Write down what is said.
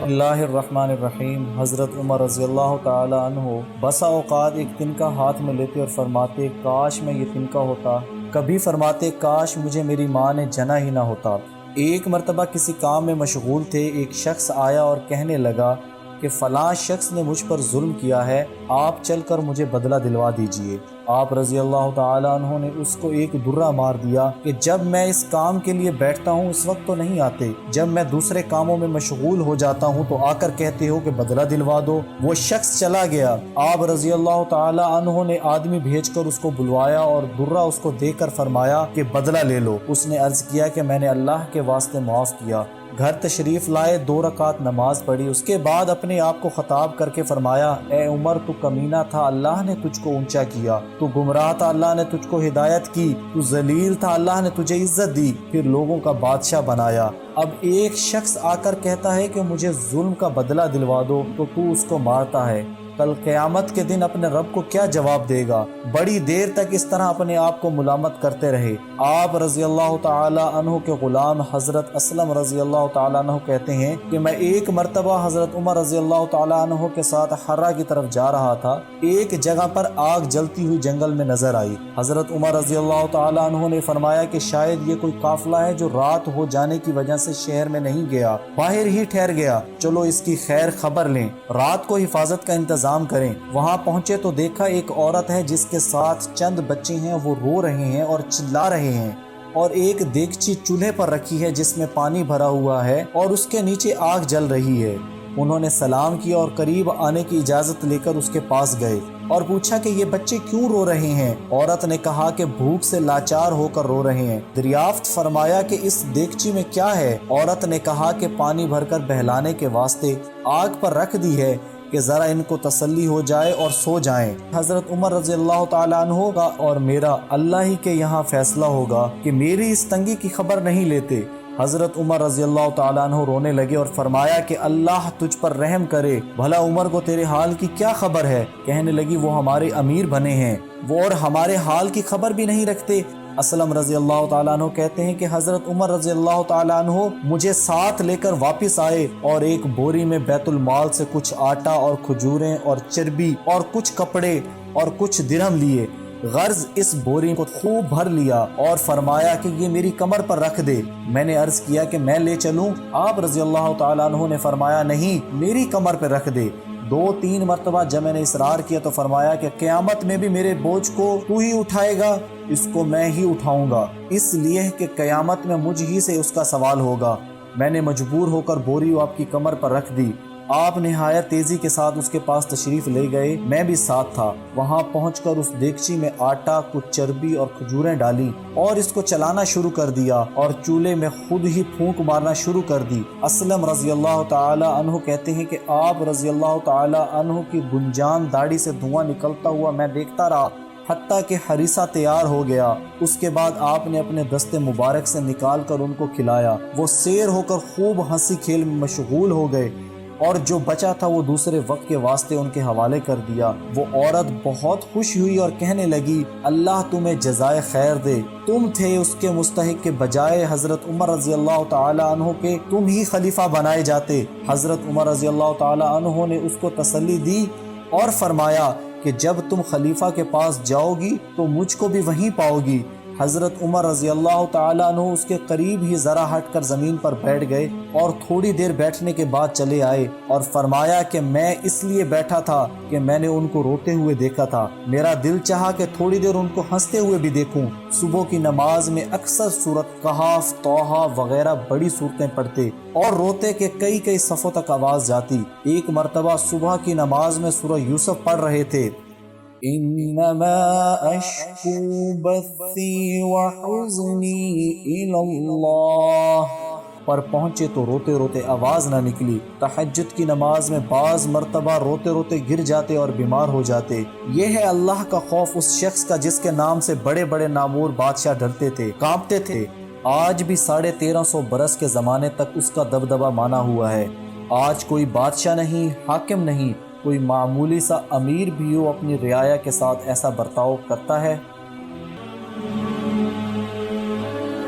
اللہ الرحمن الرحیم۔ حضرت عمر رضی اللہ تعالی عنہ بسا اوقات ایک تنکا ہاتھ میں لیتے اور فرماتے کاش میں یہ تنکا ہوتا، کبھی فرماتے کاش مجھے میری ماں نے جنا ہی نہ ہوتا۔ ایک مرتبہ کسی کام میں مشغول تھے، ایک شخص آیا اور کہنے لگا کہ فلاں شخص نے مجھ پر ظلم کیا ہے، آپ چل کر مجھے بدلہ دلوا دیجئے۔ آپ رضی اللہ تعالی عنہ نے اس کو ایک درہ مار دیا کہ جب میں اس کام کے لیے بیٹھتا ہوں اس وقت تو نہیں آتے، جب میں دوسرے کاموں میں مشغول ہو جاتا ہوں تو آ کر کہتے ہو کہ بدلہ دلوا دو۔ وہ شخص چلا گیا۔ آپ رضی اللہ تعالی عنہ نے آدمی بھیج کر اس کو بلوایا اور درہ اس کو دے کر فرمایا کہ بدلہ لے لو۔ اس نے عرض کیا کہ میں نے اللہ کے واسطے معاف کیا۔ گھر تشریف لائے، 2 رکعت نماز پڑھی، اس کے بعد اپنے آپ کو خطاب کر کے فرمایا اے عمر، تو کمینہ تھا، اللہ نے تجھ کو اونچا کیا، تو گمراہ تھا، اللہ نے تجھ کو ہدایت کی، تو ذلیل تھا، اللہ نے تجھے عزت دی، پھر لوگوں کا بادشاہ بنایا۔ اب ایک شخص آ کر کہتا ہے کہ مجھے ظلم کا بدلہ دلوا دو تو اس کو مارتا ہے، کل قیامت کے دن اپنے رب کو کیا جواب دے گا؟ بڑی دیر تک اس طرح اپنے آپ کو ملامت کرتے رہے۔ آپ رضی اللہ تعالی عنہ کے غلام حضرت اسلم رضی اللہ تعالی عنہ کہتے ہیں کہ میں ایک مرتبہ حضرت عمر رضی اللہ تعالی عنہ کے ساتھ حرہ کی طرف جا رہا تھا، ایک جگہ پر آگ جلتی ہوئی جنگل میں نظر آئی۔ حضرت عمر رضی اللہ تعالی عنہ نے فرمایا کہ شاید یہ کوئی قافلہ ہے جو رات ہو جانے کی وجہ سے شہر میں نہیں گیا، باہر ہی ٹھہر گیا، چلو اس کی خیر خبر لیں، رات کو حفاظت کا انتظام کریں۔ وہاں پہنچے تو دیکھا ایک عورت ہے جس کے ساتھ چند بچے ہیں، وہ رو رہے ہیں اور چلا رہے ہیں، اور ایک دیگچی چولہے پر رکھی ہے جس میں پانی بھرا ہوا ہے اور اس کے نیچے آگ جل رہی ہے۔ انہوں نے سلام کیا اور قریب آنے کی اجازت لے کر اس کے پاس گئے اور پوچھا کہ یہ بچے کیوں رو رہے ہیں؟ عورت نے کہا کہ بھوک سے لاچار ہو کر رو رہے ہیں۔ دریافت فرمایا کہ اس دیگچی میں کیا ہے؟ عورت نے کہا کہ پانی بھر کر بہلانے کے واسطے آگ پر رکھ دی ہے کہ ذرا ان کو تسلی ہو جائے اور سو جائیں۔ حضرت عمر رضی اللہ تعالی عنہ کا اور میرا اللہ ہی کے یہاں فیصلہ ہوگا کہ میری اس تنگی کی خبر نہیں لیتے۔ حضرت عمر رضی اللہ تعالی عنہ رونے لگے اور فرمایا کہ اللہ تجھ پر رحم کرے، بھلا عمر کو تیرے حال کی کیا خبر ہے؟ کہنے لگی وہ ہمارے امیر بنے ہیں، وہ اور ہمارے حال کی خبر بھی نہیں رکھتے۔ اسلم رضی اللہ تعالیٰ عنہ کہتے ہیں کہ حضرت عمر رضی اللہ تعالیٰ عنہ مجھے ساتھ لے کر واپس آئے اور ایک بوری میں بیت المال سے کچھ آٹا اور کھجوریں اور چربی اور کچھ کپڑے اور کچھ درہم لیے، غرض اس بوری کو خوب بھر لیا اور فرمایا کہ یہ میری کمر پر رکھ دے۔ میں نے عرض کیا کہ میں لے چلوں؟ آپ رضی اللہ تعالیٰ عنہ نے فرمایا نہیں، میری کمر پہ رکھ دے۔ 2-3 مرتبہ جب میں نے اصرار کیا تو فرمایا کہ قیامت میں بھی میرے بوجھ کو تو ہی اٹھائے گا، اس کو میں ہی اٹھاؤں گا، اس لیے کہ قیامت میں مجھ ہی سے اس کا سوال ہوگا۔ میں نے مجبور ہو کر بوری آپ کی کمر پر رکھ دی۔ آپ نہایت تیزی کے ساتھ اس کے پاس تشریف لے گئے، میں بھی ساتھ تھا۔ وہاں پہنچ کر اس دیگچی میں آٹا، کچھ چربی اور کھجوریں ڈالی اور اس کو چلانا شروع کر دیا اور چولہے میں خود ہی پھونک مارنا شروع کر دی۔ اسلم رضی اللہ تعالی عنہ کہتے ہیں کہ آپ رضی اللہ تعالی عنہ کی گنجان داڑھی سے دھواں نکلتا ہوا میں دیکھتا رہا حتیٰ کہ ہریسہ تیار ہو گیا۔ اس کے بعد آپ نے اپنے دست مبارک سے نکال کر ان کو کھلایا۔ وہ سیر ہو کر خوب ہنسی کھیل میں مشغول ہو گئے اور جو بچا تھا وہ دوسرے وقت کے واسطے ان کے حوالے کر دیا۔ وہ عورت بہت خوش ہوئی اور کہنے لگی اللہ تمہیں جزائے خیر دے، تم تھے اس کے مستحق کے بجائے حضرت عمر رضی اللہ تعالی عنہ کے تم ہی خلیفہ بنائے جاتے۔ حضرت عمر رضی اللہ تعالی عنہ نے اس کو تسلی دی اور فرمایا کہ جب تم خلیفہ کے پاس جاؤ گی تو مجھ کو بھی وہیں پاؤ گی۔ حضرت عمر رضی اللہ تعالیٰ عنہ اس کے قریب ہی ذرا ہٹ کر زمین پر بیٹھ گئے اور تھوڑی دیر بیٹھنے کے بعد چلے آئے اور فرمایا کہ میں اس لیے بیٹھا تھا کہ میں نے ان کو روتے ہوئے دیکھا تھا، میرا دل چاہا کہ تھوڑی دیر ان کو ہنستے ہوئے بھی دیکھوں۔ صبح کی نماز میں اکثر سورۃ کہف، طٰہٰ وغیرہ بڑی صورتیں پڑھتے اور روتے کہ کئی صفوں تک آواز جاتی۔ ایک مرتبہ صبح کی نماز میں سورہ یوسف پڑھ رہے تھے، انما اشکو بثی وحزنی الی اللہ، پر پہنچے تو روتے روتے آواز نہ نکلی۔ تہجد کی نماز میں بعض مرتبہ روتے روتے گر جاتے اور بیمار ہو جاتے۔ یہ ہے اللہ کا خوف اس شخص کا جس کے نام سے بڑے بڑے نامور بادشاہ ڈرتے تھے، کانپتے تھے۔ آج بھی 1350 برس کے زمانے تک اس کا دبدبہ مانا ہوا ہے۔ آج کوئی بادشاہ نہیں، حاکم نہیں، کوئی معمولی سا امیر بھی ہو اپنی رعایا کے ساتھ ایسا برتاؤ کرتا ہے؟